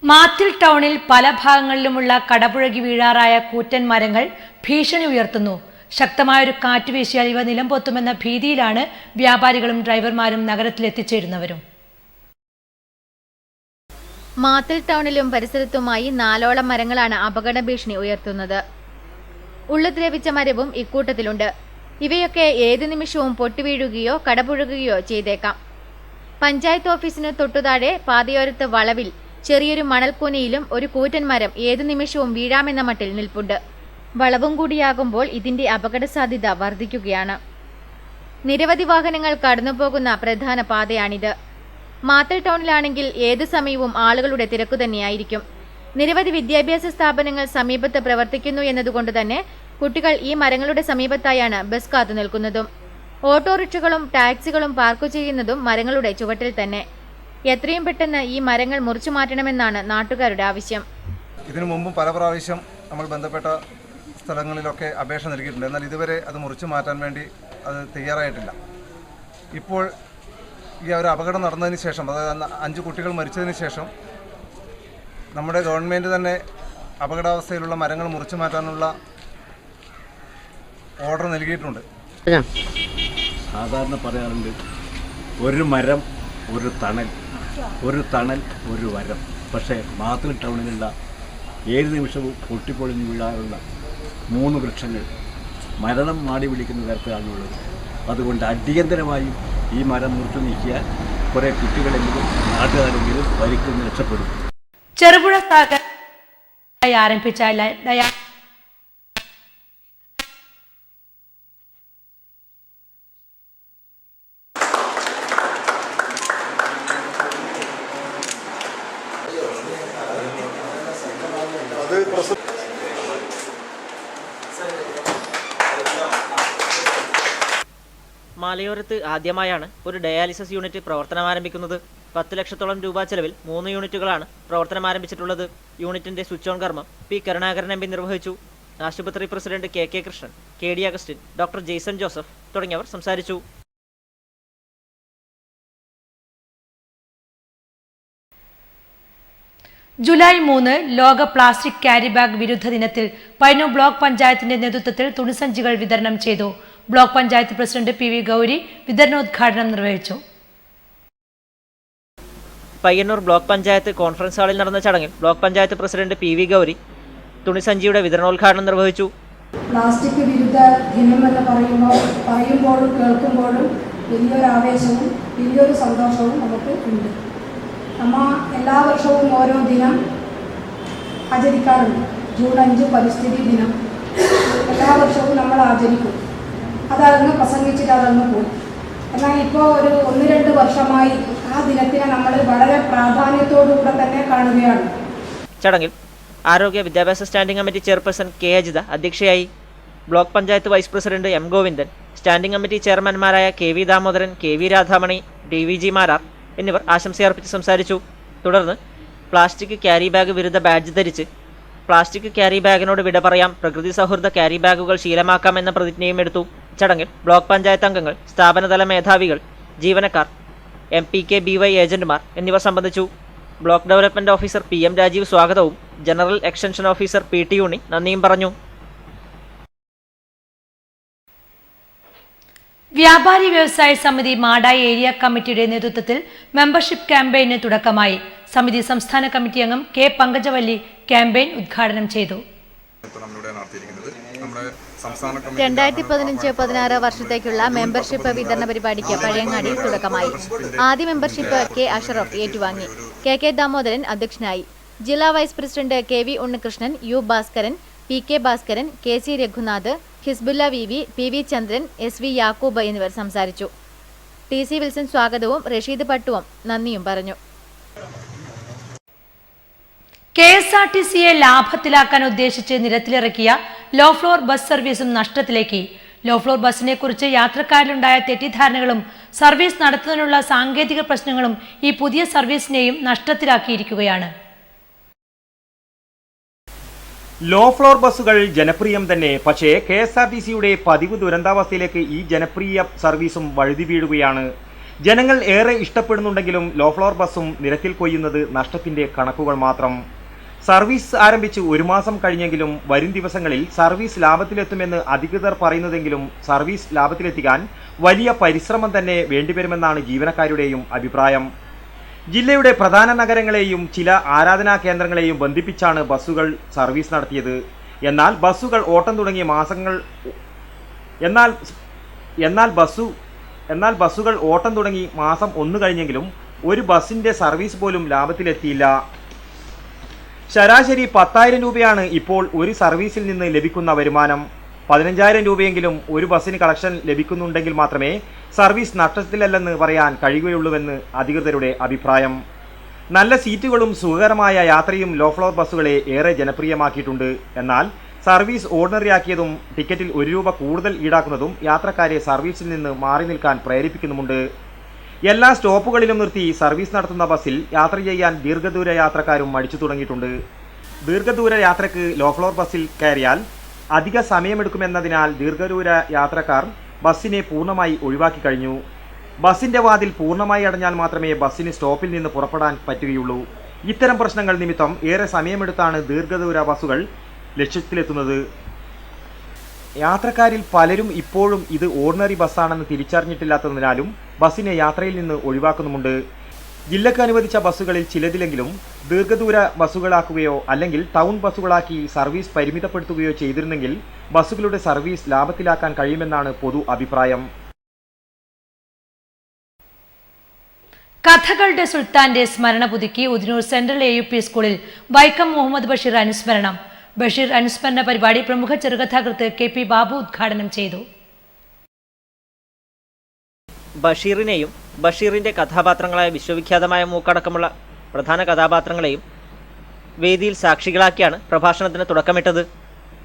മാത്തിൽ ടൗണിൽ പല ഭാഗങ്ങളിലുമുള്ള കടപുഴകി വീഴാറായ കൂറ്റൻ മരങ്ങൾ ഭീഷണി ഉയർത്തുന്നു. ശക്തമായൊരു കാറ്റ് വീശിയാൽ ഇവ നിലംപൊത്തുമെന്ന ഭീതിയിലാണ് വ്യാപാരികളും ഡ്രൈവർമാരും നഗരത്തിലെത്തിച്ചേരുന്നവരും. മാത്തിൽ ടൗണിലും പരിസരത്തുമായി 4ഓളം മരങ്ങളാണ് അപകട ഭീഷണി ഉയർത്തുന്നത്. ഉള്ളുദ്രവിച്ച മരവും ഇക്കൂട്ടത്തിലുണ്ട്. ഇവയൊക്കെ ഏതു നിമിഷവും പൊട്ടിവീഴുകയോ കടപുഴകുകയോ ചെയ്തേക്കാം. പഞ്ചായത്ത് ഓഫീസിന് തൊട്ടുതാഴെ പാതയോരത്ത് വളവിൽ ചെറിയൊരു മണൽക്കൂനയിലും ഒരു കൂറ്റൻ മരം ഏതു നിമിഷവും വീഴാമെന്ന മട്ടിൽ നിൽപ്പുണ്ട്. വളവും കൂടിയാകുമ്പോൾ ഇതിന്റെ അപകട സാധ്യത വർദ്ധിക്കുകയാണ്. നിരവധി വാഹനങ്ങൾ കടന്നുപോകുന്ന പ്രധാന പാതയാണിത്. മാത്തൽ ടൗണിലാണെങ്കിൽ ഏതു സമയവും ആളുകളുടെ തിരക്കു തന്നെയായിരിക്കും. നിരവധി വിദ്യാഭ്യാസ സ്ഥാപനങ്ങൾ സമീപത്ത് പ്രവർത്തിക്കുന്നു എന്നതുകൊണ്ട് തന്നെ കുട്ടികൾ ഈ മരങ്ങളുടെ സമീപത്തായാണ് ബസ് കാത്തു നിൽക്കുന്നതും. ഓട്ടോറിക്ഷകളും ടാക്സികളും പാർക്ക് ചെയ്യുന്നതും മരങ്ങളുടെ ചുവട്ടിൽ തന്നെ. എത്രയും പെട്ടെന്ന് ഈ മരങ്ങൾ മുറിച്ചു മാറ്റണമെന്നാണ് നാട്ടുകാരുടെ ആവശ്യം. ഇതിനു മുമ്പും പല പ്രാവശ്യം നമ്മൾ ബന്ധപ്പെട്ട സ്ഥലങ്ങളിലൊക്കെ അപേക്ഷ നൽകിയിട്ടുണ്ട്. എന്നാൽ ഇതുവരെ അത് മുറിച്ചു മാറ്റാൻ വേണ്ടി അത് തയ്യാറായിട്ടില്ല. ഇപ്പോൾ ഈ ഒരു അപകടം നടന്നതിന് ശേഷം, അതായത് 5 കുട്ടികൾ മരിച്ചതിന് ശേഷം നമ്മുടെ ഗവൺമെൻറ് തന്നെ അപകടാവസ്ഥയിലുള്ള മരങ്ങൾ മുറിച്ചു മാറ്റാനുള്ള ഓർഡർ നൽകിയിട്ടുണ്ട്. സാധാരണ പറയാറുണ്ട്, ഒരു മരം ഒരു തണൽ, ഒരു തണൽ ഒരു വരം. പക്ഷേ മാത്തൽ ടൗണിലുള്ള ഏത് നിമിഷവും പൊട്ടിപ്പൊളിഞ്ഞ് വീഴാറുള്ള 3 വൃക്ഷങ്ങൾ മരണം മാടി വിളിക്കുന്ന തരത്തിലാണുള്ളത്. അതുകൊണ്ട് അടിയന്തരമായും ഈ മരം മുറിച്ചു നീക്കിയാൽ കുറേ കുട്ടികളെങ്കിലും നാട്ടുകാരെങ്കിലും പരിക്കുന്ന രക്ഷപ്പെടും. ചെറുപുഴ ആരംഭിച്ച മലയോരത്ത് ആദ്യമായാണ് ഒരു ഡയാലിസിസ് യൂണിറ്റ് പ്രവർത്തനം ആരംഭിക്കുന്നത്. 10 ലക്ഷത്തോളം രൂപ ചെലവിൽ 3 യൂണിറ്റുകളാണ് പ്രവർത്തനം ആരംഭിച്ചിട്ടുള്ളത്. യൂണിറ്റിന്റെ സ്വിച്ച് ഓൺ കർമ്മം പി കരുണാകരൻ എം പി നിർവഹിച്ചു. ആശുപത്രി president K Krishnan, KD Augustine, doctor Jason Joseph തുടങ്ങിയവർ സംസാരിച്ചു. ജൂലൈ 3 ലോക പ്ലാസ്റ്റിക് ക്യാരി ബാഗ് വിരുദ്ധ ദിനത്തിൽ പയ്യന്നൂർ ബ്ലോക്ക് പഞ്ചായത്തിന്റെ നേതൃത്വത്തിൽ തുണിസഞ്ചികൾ വിതരണം ചെയ്തു. Block panchayat president PV Gowri വിതരണോദ്ഘാടനം നിർവഹിച്ചു. പയ്യന്നൂർ ബ്ലോക്ക് പഞ്ചായത്ത് കോൺഫറൻസ് ഹാളിൽ നടന്ന ചടങ്ങിൽ block panchayat president PV Gowri തുണിസഞ്ചിയുടെ വിതരണോദ്ഘാടനം നിർവഹിച്ചു. പ്ലാസ്റ്റിക് വിരുദ്ധ ദിനം എന്ന് പറയുമ്പോഴും കേൾക്കുമ്പോഴും വലിയൊരു ആവേശവും വലിയൊരു സന്തോഷവും നമുക്ക് ഉണ്ട്. നമ്മൾ എല്ലാ വർഷവും ഓരോ ദിനം ആചരിക്കാറുണ്ട്. ജൂൺ 5 പരിസ്ഥിതി ദിനം എല്ലാ വർഷവും നമ്മൾ ആചരിക്കും. അതങ്ങ് പ്രസംഗിച്ചിട്ട് അതങ്ങ് പോയി. എന്നാൽ ഇപ്പോൾ ഒരു 1-2 വർഷമായി ആ ദിനത്തിനെ നമ്മൾ വളരെ പ്രാധാന്യത്തോടുകൂടെ തന്നെ കാണുകയാണ്. ചടങ്ങിൽ ആരോഗ്യ വിദ്യാഭ്യാസ standing committee chairperson K Ajitha അധ്യക്ഷയായി. Block panchayat vice president M Govindan, standing committee ചെയർമാൻമാരായ KV Damodaran, KV Radhamani, DVG Marar എന്നിവർ ആശംസയർപ്പിച്ച് സംസാരിച്ചു. തുടർന്ന് പ്ലാസ്റ്റിക് ക്യാരി ബാഗ് വിരുദ്ധ ബാഡ്ജ് ധരിച്ച് പ്ലാസ്റ്റിക് ക്യാരി ബാഗിനോട് വിട പറയാം, പ്രകൃതി സൗഹൃദ ക്യാരി ബാഗുകൾ ശീലമാക്കാം എന്ന പ്രതിജ്ഞയും എടുത്തു. ചടങ്ങിൽ ബ്ലോക്ക് പഞ്ചായത്ത് അംഗങ്ങൾ, സ്ഥാപനതല മേധാവികൾ, ജീവനക്കാർ, MPK BY ഏജന്റുമാർ എന്നിവർ സംബന്ധിച്ചു. Block development officer PM Rajeev സ്വാഗതവും general extension officer PT Unni നന്ദിയും പറഞ്ഞു. വ്യാപാരി വ്യവസായ സമിതി മാടായി ഏരിയ കമ്മിറ്റിയുടെ നേതൃത്വത്തിൽ മെമ്പർഷിപ്പ് ക്യാമ്പയിന് തുടക്കമായി. സമിതി സംസ്ഥാന കമ്മിറ്റി അംഗം K പങ്കജവല്ലി ക്യാമ്പയിൻ ഉദ്ഘാടനം ചെയ്തു. 2015-16 വർഷത്തേക്കുള്ള മെമ്പർഷിപ്പ് വിതരണ പരിപാടിക്ക് പഴയങ്ങാടിയിൽ തുടക്കമായി. ആദ്യ മെമ്പർഷിപ്പ് K അഷറഫ് ഏറ്റുവാങ്ങി. KK ദാമോദരൻ അധ്യക്ഷനായി. ജില്ലാ vice president KV Unnikrishnan, U Bhaskaran, PK Bhaskaran, KC Raghunath, Hizbullah VV, PV Chandran, SV Yakub എന്നിവർ സംസാരിച്ചു. TC വിൽസൺ സ്വാഗതവും റഷീദ് പട്ടുവും നന്ദിയും പറഞ്ഞു. KSRTCയെ ലാഭത്തിലാക്കാൻ ഉദ്ദേശിച്ച് നിരത്തിലിറക്കിയ ലോ ഫ്ലോർ ബസ് സർവീസും നഷ്ടത്തിലേക്ക്. ലോ ഫ്ലോർ ബസിനെ കുറിച്ച് യാത്രക്കാരിലുണ്ടായ തെറ്റിദ്ധാരണകളും സർവീസ് നടത്തുന്നതിനുള്ള സാങ്കേതിക പ്രശ്നങ്ങളും ഈ പുതിയ സർവീസിനെയും നഷ്ടത്തിലാക്കിയിരിക്കുകയാണ്. ലോ ഫ്ലോർ ബസ്സുകൾ ജനപ്രിയം തന്നെ. പക്ഷേ KSRTCയുടെ പതിവ് ദുരന്താവസ്ഥയിലേക്ക് ഈ ജനപ്രിയ സർവീസും വഴുതി വീഴുകയാണ്. ജനങ്ങൾ ഏറെ ഇഷ്ടപ്പെടുന്നുണ്ടെങ്കിലും ലോ ഫ്ലോർ ബസ്സും നിരത്തിൽ കൊയ്യുന്നത് നഷ്ടത്തിന്റെ കണക്കുകൾ മാത്രം. സർവീസ് ആരംഭിച്ച് 1 മാസം കഴിഞ്ഞെങ്കിലും വരും ദിവസങ്ങളിൽ സർവീസ് ലാഭത്തിലെത്തുമെന്ന് അധികൃതർ പറയുന്നതെങ്കിലും സർവീസ് ലാഭത്തിലെത്തിക്കാൻ വലിയ പരിശ്രമം തന്നെ വേണ്ടിവരുമെന്നാണ് ജീവനക്കാരുടെയും അഭിപ്രായം. ജില്ലയുടെ പ്രധാന നഗരങ്ങളെയും ചില ആരാധനാ കേന്ദ്രങ്ങളെയും ബന്ധിപ്പിച്ചാണ് ബസ്സുകൾ സർവീസ് നടത്തിയത്. എന്നാൽ ബസ്സുകൾ ഓട്ടം തുടങ്ങിയ മാസങ്ങൾ ബസ്സുകൾ ഓട്ടം തുടങ്ങി മാസം 1 കഴിഞ്ഞെങ്കിലും ഒരു ബസ്സിന്റെ സർവീസ് പോലും ലാഭത്തിലെത്തിയില്ല. ശരാശരി 10,000 രൂപയാണ് ഇപ്പോൾ ഒരു സർവീസിൽ നിന്ന് ലഭിക്കുന്ന വരുമാനം. 15,000 രൂപയെങ്കിലും ഒരു ബസ്സിന് കളക്ഷൻ ലഭിക്കുന്നുണ്ടെങ്കിൽ മാത്രമേ സർവീസ് നഷ്ടത്തിലല്ലെന്ന് പറയാൻ കഴിയുകയുള്ളൂവെന്ന് അധികൃതരുടെ അഭിപ്രായം. നല്ല സീറ്റുകളും സുഖകരമായ യാത്രയും ലോ ഫ്ലോർ ബസ്സുകളെ ഏറെ ജനപ്രിയമാക്കിയിട്ടുണ്ട്. എന്നാൽ സർവീസ് ഓർഡിനറിയാക്കിയതും ടിക്കറ്റിൽ ₹1 കൂടുതൽ ഈടാക്കുന്നതും യാത്രക്കാരെ സർവീസിൽ നിന്ന് മാറി നിൽക്കാൻ പ്രേരിപ്പിക്കുന്നുമുണ്ട്. എല്ലാ സ്റ്റോപ്പുകളിലും നിർത്തി സർവീസ് നടത്തുന്ന ബസ്സിൽ യാത്ര ചെയ്യാൻ ദീർഘദൂര യാത്രക്കാരും മടിച്ചു തുടങ്ങിയിട്ടുണ്ട്. ദീർഘദൂര യാത്രയ്ക്ക് ലോ ഫ്ലോർ ബസ്സിൽ കയറിയാൽ അധിക സമയമെടുക്കുമെന്നതിനാൽ ദീർഘദൂര യാത്രക്കാർ ബസ്സിനെ പൂർണ്ണമായി ഒഴിവാക്കി കഴിഞ്ഞു. ബസ്സിന്റെ വാതിൽ പൂർണ്ണമായി അടഞ്ഞാൽ മാത്രമേ ബസ്സിന് സ്റ്റോപ്പിൽ നിന്ന് പുറപ്പെടാൻ പറ്റുകയുള്ളൂ. ഇത്തരം പ്രശ്നങ്ങൾ നിമിത്തം ഏറെ സമയമെടുത്താണ് ദീർഘദൂര ബസ്സുകൾ ലക്ഷ്യത്തിലെത്തുന്നത്. യാത്രക്കാരിൽ പലരും ഇപ്പോഴും ഇത് ഓർഡിനറി ബസ്സാണെന്ന് തിരിച്ചറിഞ്ഞിട്ടില്ലാത്തതിനാലും ബസ്സിനെ യാത്രയിൽ നിന്ന് ഒഴിവാക്കുന്നുമുണ്ട്. ജില്ലക്ക് അനുവദിച്ച ബസ്സുകളിൽ ചിലതിലെങ്കിലും ദീർഘദൂര ബസ്സുകളാക്കുകയോ അല്ലെങ്കിൽ ടൗൺ ബസ്സുകളാക്കി സർവീസ് പരിമിതപ്പെടുത്തുകയോ ചെയ്തിരുന്നെങ്കിൽ ബസ്സുകളുടെ സർവീസ് ലാഭത്തിലാക്കാൻ കഴിയുമെന്നാണ് പൊതു അഭിപ്രായം. കഥകളുടെ സുൽത്താന്റെ സ്മരണ പുതുക്കി ഉദിനൂർ സെൻട്രൽ AUP സ്കൂളിൽ വൈക്കം മുഹമ്മദ് ബഷീർ അനുസ്മരണം. ബഷീർ അനുസ്മരണ പരിപാടി പ്രമുഖ ചെറുകഥാകൃത്ത് KP ബാബു ഉദ്ഘാടനം ചെയ്തു. ബഷീറിനെയും ബഷീറിന്റെ കഥാപാത്രങ്ങളായ വിശ്വവിഖ്യാതമായ മൂക്കടക്കമുള്ള പ്രധാന കഥാപാത്രങ്ങളെയും വേദിയിൽ സാക്ഷികളാക്കിയാണ് പ്രഭാഷണത്തിന് തുടക്കമിട്ടത്.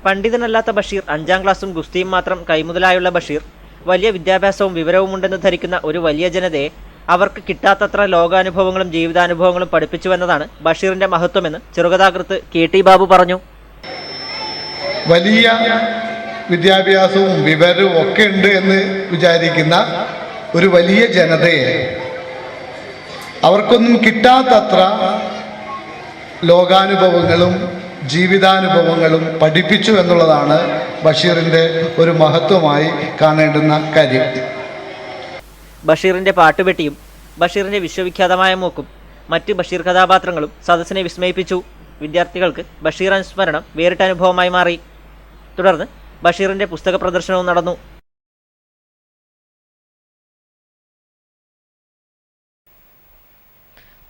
പണ്ഡിതനല്ലാത്ത ബഷീർ 5ാം ക്ലാസും ഗുസ്തിയും മാത്രം കൈമുതലായുള്ള ബഷീർ വലിയ വിദ്യാഭ്യാസവും വിവരവുമുണ്ടെന്ന് ധരിക്കുന്ന ഒരു വലിയ ജനതയെ അവർക്ക് കിട്ടാത്തത്ര ലോകാനുഭവങ്ങളും ജീവിതാനുഭവങ്ങളും പഠിപ്പിച്ചുവെന്നതാണ് ബഷീറിന്റെ മഹത്വമെന്ന് ചെറുകഥാകൃത്ത് KT ബാബു പറഞ്ഞു. വലിയ വിദ്യാഭ്യാസവും വിവരവും ഒക്കെ ഉണ്ട് എന്ന് വിചാരിക്കുന്ന ഒരു വലിയ ജനതയെ അവർക്കൊന്നും കിട്ടാത്തത്ര ലോകാനുഭവങ്ങളും ജീവിതാനുഭവങ്ങളും പഠിപ്പിച്ചു എന്നുള്ളതാണ് ബഷീറിൻ്റെ ഒരു മഹത്വമായി കാണേണ്ടുന്ന കാര്യം. ബഷീറിന്റെ പാട്ടുപെട്ടിയും ബഷീറിന്റെ വിശ്വവിഖ്യാതമായ മൂക്കും മറ്റ് ബഷീർ കഥാപാത്രങ്ങളും സദസ്സിനെ വിസ്മയിപ്പിച്ചു. വിദ്യാർത്ഥികൾക്ക് ബഷീർ അനുസ്മരണം വേറിട്ട അനുഭവമായി മാറി. തുടർന്ന് ബഷീറിന്റെ പുസ്തക പ്രദർശനവും നടന്നു.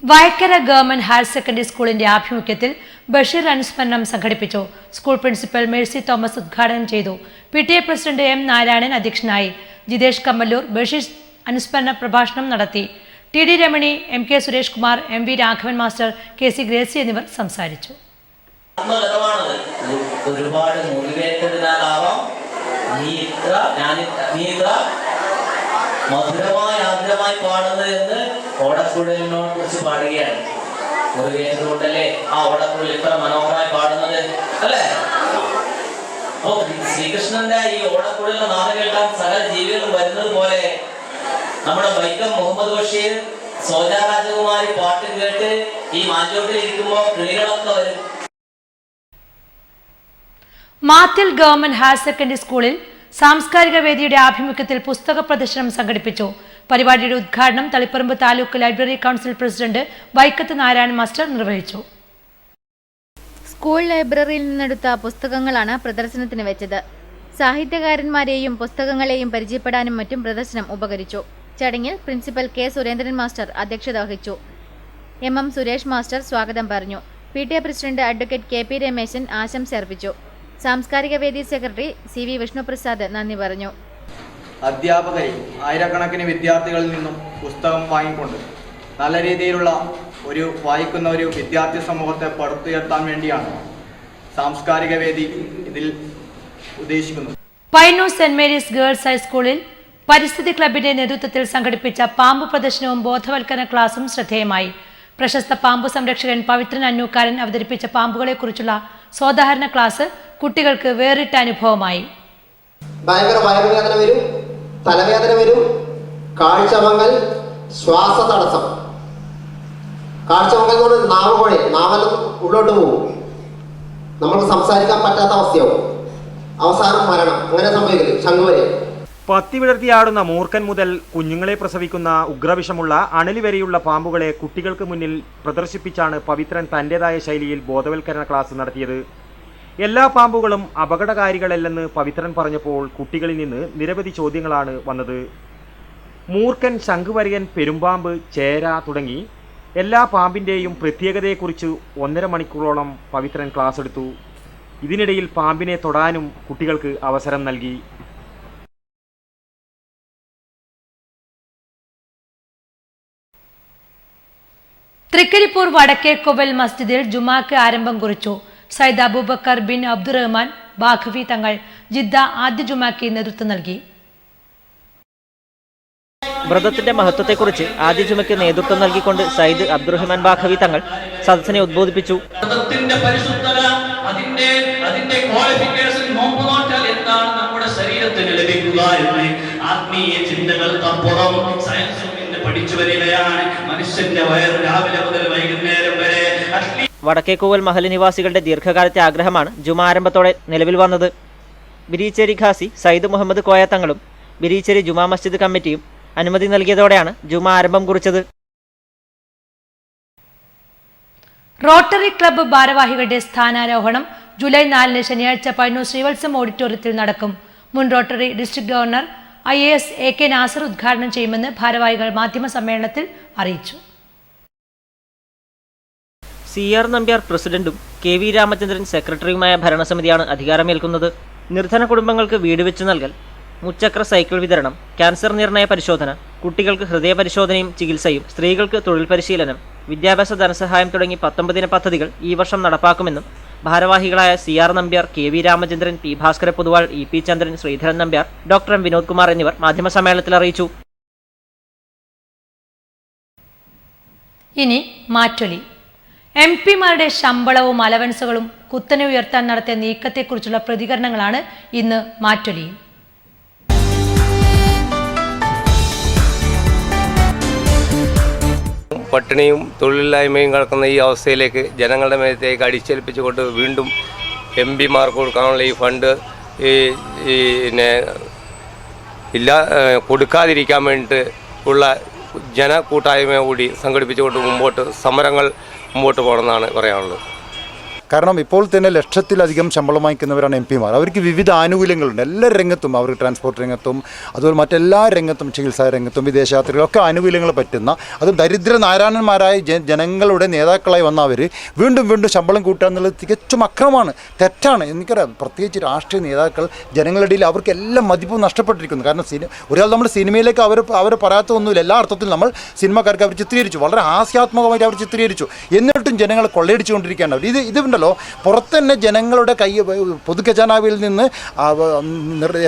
വയക്കര ഗവൺമെന്റ് ഹയർ സെക്കൻഡറി സ്കൂളിന്റെ ആഭിമുഖ്യത്തിൽ ബഷീർ അനുസ്മരണം സംഘടിപ്പിച്ചു. സ്കൂൾ പ്രിൻസിപ്പൽ മേഴ്സി തോമസ് ഉദ്ഘാടനം ചെയ്തു. PTA പ്രസിഡന്റ് M നാരായണൻ അധ്യക്ഷനായി. ജിതേഷ് കമ്മല്ലൂർ ബഷീർ അനുസ്മരണ പ്രഭാഷണം നടത്തി. TD Ramani, MK Suresh Kumar, MV Raghavan master, KC Gracy എന്നിവർ സംസാരിച്ചു. ഒരുപാട് മുറിവേറ്റതിനാലാവാം നീ ഇത്ര മധുരമായി ആദ്യമായി പാടുന്നത് എന്ന് ഓടക്കുഴലിനെ കുറിച്ച് പാടുകയാണ്. മുറിവേറ്റതുകൊണ്ടല്ലേ ആ ഓടക്കുഴൽ ഇത്ര മനോഹരമായി പാടുന്നത് അല്ലേ? അപ്പൊ ശ്രീകൃഷ്ണന്റെ ഈ ഓടക്കുഴലിന്റെ നാദം കേൾക്കാൻ സകല ജീവികളും വരുന്നത് പോലെ നമ്മുടെ വൈക്കം മുഹമ്മദ് ബഷീർ, സോജ രാജകുമാരി പാട്ട് കേട്ട് ഈ മാറ്റോട്ടിൽ ഇരിക്കുമ്പോൾ കിളികളൊക്കെ വരും. മാത്തിൽ ഗവൺമെന്റ് ഹയർ സെക്കൻഡറി സ്കൂളിൽ സാംസ്കാരിക വേദിയുടെ ആഭിമുഖ്യത്തിൽ പുസ്തക പ്രദർശനം സംഘടിപ്പിച്ചു. പരിപാടിയുടെ ഉദ്ഘാടനം Taliparamba taluk library council president Vaikath Narayanan master നിർവഹിച്ചു. സ്കൂൾ ലൈബ്രറിയിൽ നിന്നെടുത്ത പുസ്തകങ്ങളാണ് പ്രദർശനത്തിന് വെച്ചത്. സാഹിത്യകാരന്മാരെയും പുസ്തകങ്ങളെയും പരിചയപ്പെടാനും മറ്റും പ്രദർശനം ഉപകരിച്ചു. ചടങ്ങിൽ പ്രിൻസിപ്പൽ K സുരേന്ദ്രൻ മാസ്റ്റർ അധ്യക്ഷത വഹിച്ചു. MM സുരേഷ് മാസ്റ്റർ സ്വാഗതം പറഞ്ഞു. PTA president advocate KP Rameshan ആശംസ അർപ്പിച്ചു. സാംസ്കാരിക വേദി സെക്രട്ടറി CV വിഷ്ണുപ്രസാദ് നന്ദി പറഞ്ഞു. അധ്യാപകരെ ആയിരക്കണക്കിന് വിദ്യാർത്ഥികളിൽ നിന്നും പുസ്തകം വാങ്ങിക്കൊണ്ട് നല്ല രീതിയിലുള്ള വായിക്കുന്ന ഒരു വിദ്യാർത്ഥി സമൂഹത്തെ പടുത്തുയർത്താൻ വേണ്ടിയാണ് സാംസ്കാരിക വേദി ഇതിൽ ഉദ്ദേശിക്കുന്നത്. പയ്യന്നൂർ സെന്റ് മേരീസ് ഗേൾസ് ഹൈസ്കൂളിൽ പരിസ്ഥിതി ക്ലബിന്റെ നേതൃത്വത്തിൽ സംഘടിപ്പിച്ച പാമ്പ് പ്രദർശനവും ബോധവൽക്കരണ ക്ലാസും ശ്രദ്ധേയമായി. പ്രശസ്ത പാമ്പ് സംരക്ഷകൻ പവിത്രൻ അന്നൂക്കാരൻ അവതരിപ്പിച്ച പാമ്പുകളെക്കുറിച്ചുള്ള സോദാഹരണ ക്ലാസ് കുട്ടികൾക്ക് വേറിട്ട അനുഭവമായി. ഭയങ്കര വയറുവേദന വരും, തലവേദന വരും, കാഴ്ചമങ്ങൽ, ശ്വാസതടസ്സം. കാഴ്ചമങ്ങൽ എന്ന് പറഞ്ഞാൽ നാവ് കുഴയും, നാവെല്ലാം ഉള്ളോട്ട് പോകും, നമുക്ക് സംസാരിക്കാൻ പറ്റാത്ത അവസ്ഥയാവും, അവസാനം മരണം. അങ്ങനെ സംഭവിക്കില്ല. ശംഖുവരെ പത്തി വിടർത്തിയാടുന്ന മൂർഖൻ മുതൽ കുഞ്ഞുങ്ങളെ പ്രസവിക്കുന്ന ഉഗ്രവിഷമുള്ള അണലി വരെയുള്ള പാമ്പുകളെ കുട്ടികൾക്ക് മുന്നിൽ പ്രദർശിപ്പിച്ചാണ് പവിത്രൻ തൻ്റെതായ ശൈലിയിൽ ബോധവൽക്കരണ ക്ലാസ് നടത്തിയത്. എല്ലാ പാമ്പുകളും അപകടകാരികളല്ലെന്ന് പവിത്രൻ പറഞ്ഞപ്പോൾ കുട്ടികളിൽ നിന്ന് നിരവധി ചോദ്യങ്ങളാണ് വന്നത്. മൂർഖൻ, ശംഖുവരയൻ, പെരുമ്പാമ്പ്, ചേര തുടങ്ങി എല്ലാ പാമ്പിൻ്റെയും പ്രത്യേകതയെക്കുറിച്ച് 1.5 മണിക്കൂറോളം പവിത്രൻ ക്ലാസ് എടുത്തു. ഇതിനിടയിൽ പാമ്പിനെ തൊടാനും കുട്ടികൾക്ക് അവസരം നൽകി. തൃക്കരിപ്പൂർ വടക്കേക്കൊവൽ മസ്ജിദിൽ ജുമാക്ക് ആരംഭം കുറിച്ചു. സയ്യിദ് അബൂബക്കർ ബിൻ അബ്ദുറഹ്മാൻ ബാഖവി തങ്ങൾ ജിദ്ദ ആദ്യ ജുമാക്ക് നേതൃത്വം നൽകി. വ്രതത്തിന്റെ മഹത്വത്തെക്കുറിച്ച് ആദ്യ ജുമയ്ക്ക് നേതൃത്വം നൽകിക്കൊണ്ട് സയ്യിദ് അബ്ദുറഹ്മാൻ ബാഖവി തങ്ങൾ സദസ്സിനെ ഉദ്ബോധിപ്പിച്ചു. വ്രതത്തിന്റെ പരിശുദ്ധത, അതിന്റെ ക്വാളിഫിക്കേഷൻ, നോമ്പ് നോറ്റാൽ എന്താണ് നമ്മുടെ ശരീരത്തിന് ലഭിക്കുക എന്ന് ആത്മീയ ചിന്തകൾക്കപ്പുറം സയൻസും ഇന്ന് പഠിച്ചു വരികയാണ്. മനുഷ്യന്റെ വയർ രാവിലെ മുതൽ വൈകുന്നേരം വരെ. വടക്കേക്കോവൽ മഹല് നിവാസികളുടെ ദീർഘകാലത്തെ ആഗ്രഹമാണ് ജുമാ ആരംഭത്തോടെ നിലവിൽ വന്നത്. ബിരീച്ചേരി ഖാസി സയ്യിദ് മുഹമ്മദ് കോയ തങ്ങളും ബിരീച്ചേരി ജുമാ മസ്ജിദ് കമ്മിറ്റിയും അനുമതി നൽകിയതോടെയാണ് ജുമാ ആരംഭം കുറിച്ചത്. റോട്ടറി ക്ലബ്ബ് ഭാരവാഹികളുടെ സ്ഥാനാരോഹണം ജൂലൈ 4 ശനിയാഴ്ച പയ്യന്നൂർ ശ്രീവത്സം ഓഡിറ്റോറിയത്തിൽ നടക്കും. മുൻ Rotary district governor IAS AK Nasar ഉദ്ഘാടനം ചെയ്യുമെന്ന് ഭാരവാഹികൾ മാധ്യമ സമ്മേളനത്തിൽ അറിയിച്ചു. CR നമ്പ്യാർ പ്രസിഡന്റും KV രാമചന്ദ്രൻ സെക്രട്ടറിയുമായ ഭരണസമിതിയാണ് അധികാരമേൽക്കുന്നത്. നിർധന കുടുംബങ്ങൾക്ക് വീട് വെച്ചു നൽകൽ, മുച്ചക്ര സൈക്കിൾ വിതരണം, ക്യാൻസർ നിർണയ പരിശോധന, കുട്ടികൾക്ക് ഹൃദയ പരിശോധനയും ചികിത്സയും, സ്ത്രീകൾക്ക് തൊഴിൽ പരിശീലനം, വിദ്യാഭ്യാസ ധനസഹായം തുടങ്ങി 19 പദ്ധതികൾ ഈ വർഷം നടപ്പാക്കുമെന്നും ഭാരവാഹികളായ CR Nambiar, KV Ramachandran, P Bhaskara Poduval, EP ചന്ദ്രൻ, ശ്രീധരൻ നമ്പ്യാർ, ഡോക്ടർ M വിനോദ് കുമാർ എന്നിവർ മാധ്യമസമ്മേളനത്തിൽ അറിയിച്ചു. ഇനി മാറ്റൊലി. MP-മാരുടെ ശമ്പളവും അലവൻസുകളും കുത്തനെ ഉയർത്താൻ നടത്തിയ നീക്കത്തെക്കുറിച്ചുള്ള പ്രതികരണങ്ങളാണ് ഇന്ന് മാറ്റൊലിയിൽ. പട്ടിണിയും തൊഴിലില്ലായ്മയും കിടക്കുന്ന ഈ അവസ്ഥയിലേക്ക് ജനങ്ങളുടെ മേലത്തേക്ക് അടിച്ചേൽപ്പിച്ചുകൊണ്ട് വീണ്ടും MP-മാർക്ക് കൊടുക്കാനുള്ള ഈ ഫണ്ട് കൊടുക്കാതിരിക്കാൻ വേണ്ടിയിട്ട് ഉള്ള ജനകൂട്ടായ്മ കൂടി സംഘടിപ്പിച്ചുകൊണ്ട് സമരങ്ങൾ മുമ്പോട്ട് പോകണമെന്നാണ് പറയാനുള്ളത്. കാരണം ഇപ്പോൾ തന്നെ ലക്ഷത്തിലധികം ശമ്പളം വാങ്ങിക്കുന്നവരാണ് MP-മാർ. അവർക്ക് വിവിധ ആനുകൂല്യങ്ങളുണ്ട് എല്ലാ രംഗത്തും. അവർക്ക് ട്രാൻസ്പോർട്ട് രംഗത്തും അതുപോലെ മറ്റെല്ലാ രംഗത്തും, ചികിത്സാ രംഗത്തും, വിദേശയാത്രകളൊക്കെ ആനുകൂല്യങ്ങൾ പറ്റുന്ന, അതും ദരിദ്രനാരായണന്മാരായ ജനങ്ങളുടെ നേതാക്കളായി വന്ന അവർ വീണ്ടും വീണ്ടും ശമ്പളം കൂട്ടുക എന്നുള്ളത് തികച്ചും അക്രമമാണ്, തെറ്റാണ്. എനിക്കറിയാം, പ്രത്യേകിച്ച് രാഷ്ട്രീയ നേതാക്കൾ ജനങ്ങളുടെ ഇടയിൽ അവർക്ക് എല്ലാം മതിപ്പ് നഷ്ടപ്പെട്ടിരിക്കുന്നു. കാരണം ഒരാൾ നമ്മൾ സിനിമയിലേക്ക് അവർ പറയാത്തൊന്നുമില്ല. എല്ലാ അർത്ഥത്തിലും നമ്മൾ സിനിമക്കാർക്ക് അവർ ചിത്രീകരിച്ചു, വളരെ ഹാസ്യാത്മകമായിട്ട് അവർ ചിത്രീകരിച്ചു. എന്നിട്ടും ജനങ്ങളെ കൊള്ളയടിച്ചുകൊണ്ടിരിക്കുകയാണ് അവർ. ഇത് പുറത്ത് തന്നെ ജനങ്ങളുടെ പൊതുഖജാനാവിൽ നിന്ന്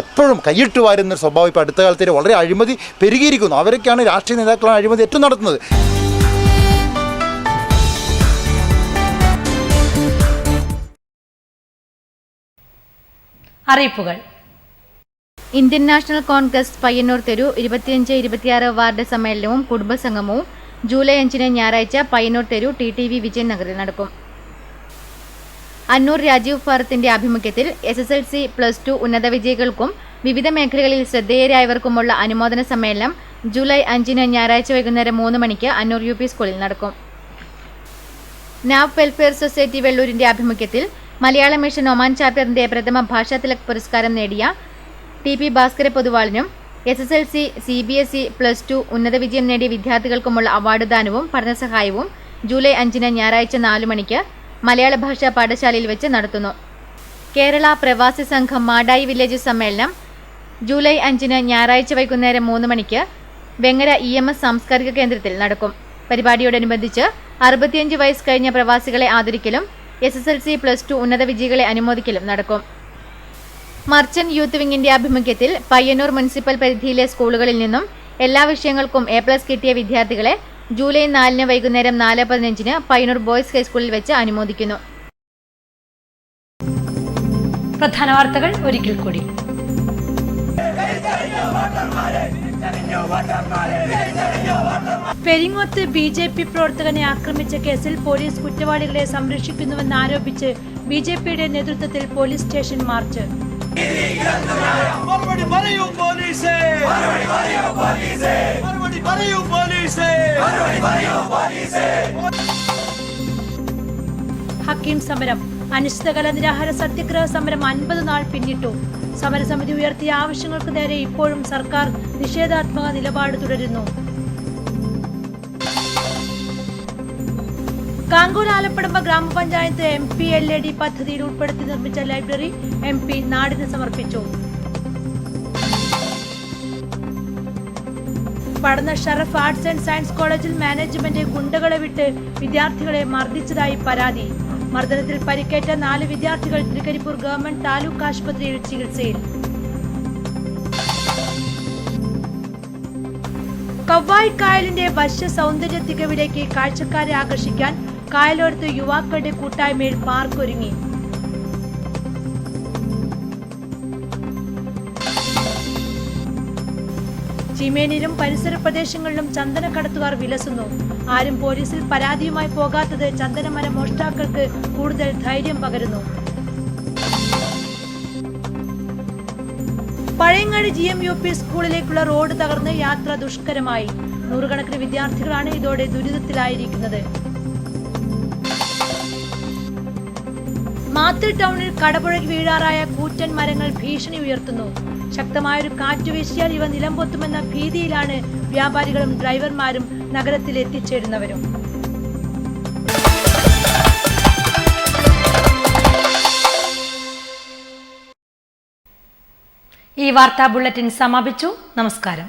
എപ്പോഴും കൈയിട്ട് വാരുന്ന സ്വഭാവം ഇപ്പോൾ അടുത്ത കാലത്തേക്ക് വളരെ അഴിമതി പെരുകിയിരിക്കുന്നു. അവരൊക്കെയാണ് രാഷ്ട്രീയ നേതാക്കളാണ് അഴിമതി ഏറ്റവും നടത്തുന്നത്. അറിയിപ്പുകൾ. ഇന്ത്യൻ നാഷണൽ കോൺഗ്രസ് പയ്യന്നൂർ തെരു 25-26 വാർഡ് സമ്മേളനവും കുടുംബസംഗമവും ജൂലൈ 5 ഞായറാഴ്ച പയ്യന്നൂർ തെരു TTV വിജയൻ നഗറിൽ നടക്കും. അന്നൂർ രാജീവ് ഭാരത്തിന്റെ ആഭിമുഖ്യത്തിൽ SSLC +2 ഉന്നത വിജയികൾക്കും വിവിധ മേഖലകളിൽ ശ്രദ്ധേയരായവർക്കുമുള്ള അനുമോദന സമ്മേളനം ജൂലൈ 5 ഞായറാഴ്ച വൈകുന്നേരം 3 മണിക്ക് അന്നൂർ UP സ്കൂളിൽ നടക്കും. നാവ് വെൽഫെയർ സൊസൈറ്റി വെള്ളൂരിന്റെ ആഭിമുഖ്യത്തിൽ മലയാള മിഷൻ ഒമാൻ ചാപ്റ്ററിന്റെ പ്രഥമ ഭാഷാ തിലക് പുരസ്കാരം നേടിയ TP ഭാസ്കര പൊതുവാളിനും SSLC CBSE +2 ഉന്നത വിജയം നേടിയ വിദ്യാർത്ഥികൾക്കുമുള്ള അവാർഡ് ദാനവും പഠനസഹായവും ജൂലൈ 5 ഞായറാഴ്ച 4 മണിക്ക് മലയാള ഭാഷാ പാഠശാലയിൽ വെച്ച് നടത്തുന്നു. കേരള പ്രവാസി സംഘം മാടായി വില്ലേജ് സമ്മേളനം ജൂലൈ 5 ഞായറാഴ്ച വൈകുന്നേരം 3 മണിക്ക് വെങ്ങര EMS സാംസ്കാരിക കേന്ദ്രത്തിൽ നടക്കും. പരിപാടിയോടനുബന്ധിച്ച് 65 വയസ്സ് കഴിഞ്ഞ പ്രവാസികളെ ആദരിക്കലും SSLC +2 ഉന്നത വിജയികളെ അനുമോദിക്കലും നടക്കും. മർച്ചന്റ് യൂത്ത് വിങ്ങിന്റെ ആഭിമുഖ്യത്തിൽ പയ്യന്നൂർ മുനിസിപ്പൽ പരിധിയിലെ സ്കൂളുകളിൽ നിന്നും എല്ലാ വിഷയങ്ങൾക്കും A+ കിട്ടിയ വിദ്യാർത്ഥികളെ ജൂലൈ 4 വൈകുന്നേരം 4:15 പയ്യന്നൂർ ബോയ്സ് ഹൈസ്കൂളിൽ വെച്ച് അനുമോദിക്കുന്നു. പ്രധാന വാർത്തകൾ ഒരിക്കൽ കൂടി. പെരിങ്ങോത്ത് BJP പ്രവർത്തകനെ ആക്രമിച്ച കേസിൽ പോലീസ് കുറ്റവാളികളെ സംരക്ഷിക്കുന്നുവെന്നാരോപിച്ച് BJPയുടെ നേതൃത്വത്തിൽ പോലീസ് സ്റ്റേഷൻ മാർച്ച്. ഹക്കീം സമരം. അനിശ്ചിതകാല നിരാഹാര സത്യഗ്രഹ സമരം 50 നാൾ പിന്നിട്ടു. സമരസമിതി ഉയർത്തിയ ആവശ്യങ്ങൾക്ക് നേരെ ഇപ്പോഴും സർക്കാർ നിഷേധാത്മക നിലപാട് തുടരുന്നു. കാങ്കോൽ ആലപ്പടമ്പ ഗ്രാമപഞ്ചായത്ത് MP LED പദ്ധതിയിൽ ഉൾപ്പെടുത്തി നിർമ്മിച്ച ലൈബ്രറി MP നാടിന് സമർപ്പിച്ചു. പടന്ന ഷറഫ് ആർട്സ് ആൻഡ് സയൻസ് കോളേജിൽ മാനേജ്മെന്റ് ഗുണ്ടകളെ വിട്ട് വിദ്യാർത്ഥികളെ മർദ്ദിച്ചതായി പരാതി. മർദ്ദനത്തിൽ പരിക്കേറ്റ 4 വിദ്യാർത്ഥികൾ തൃക്കരിപ്പൂർ ഗവൺമെന്റ് താലൂക്ക് ആശുപത്രിയിൽ ചികിത്സയിൽ. കവ്വായി കായലിന്റെ വശ്യ സൗന്ദര്യ തികവിലേക്ക് കാഴ്ചക്കാരെ ആകർഷിക്കാൻ കായലോരത്ത് യുവാക്കളുടെ കൂട്ടായ്മയിൽ പാർക്ക് ഒരുങ്ങി. ചീമേനിയിലും പരിസര പ്രദേശങ്ങളിലും ചന്ദനക്കടത്തുകാർ വിലസുന്നു. ആരും പോലീസിൽ പരാതിയുമായി പോകാത്തത് ചന്ദനമര മോഷ്ടാക്കൾക്ക് കൂടുതൽ ധൈര്യം പകരുന്നു. പഴയങ്ങാടി GMUP സ്കൂളിലേക്കുള്ള റോഡ് തകർന്ന് യാത്ര ദുഷ്കരമായി. നൂറുകണക്കിന് വിദ്യാർത്ഥികളാണ് ഇതോടെ ദുരിതത്തിലായിരിക്കുന്നത്. മാത്തിൽ ടൗണിൽ കടപുഴകി വീഴാറായ കൂറ്റൻ മരങ്ങൾ ഭീഷണി ഉയർത്തുന്നു. ശക്തമായൊരു കാറ്റ് വീശിയാൽ ഇവ നിലംപൊത്തുമെന്ന ഭീതിയിലാണ് വ്യാപാരികളും ഡ്രൈവർമാരും നഗരത്തിൽ എത്തിച്ചേരുന്നവരും. ഈ വാർത്താ ബുള്ളറ്റിൻ സമാപിച്ചു. നമസ്കാരം.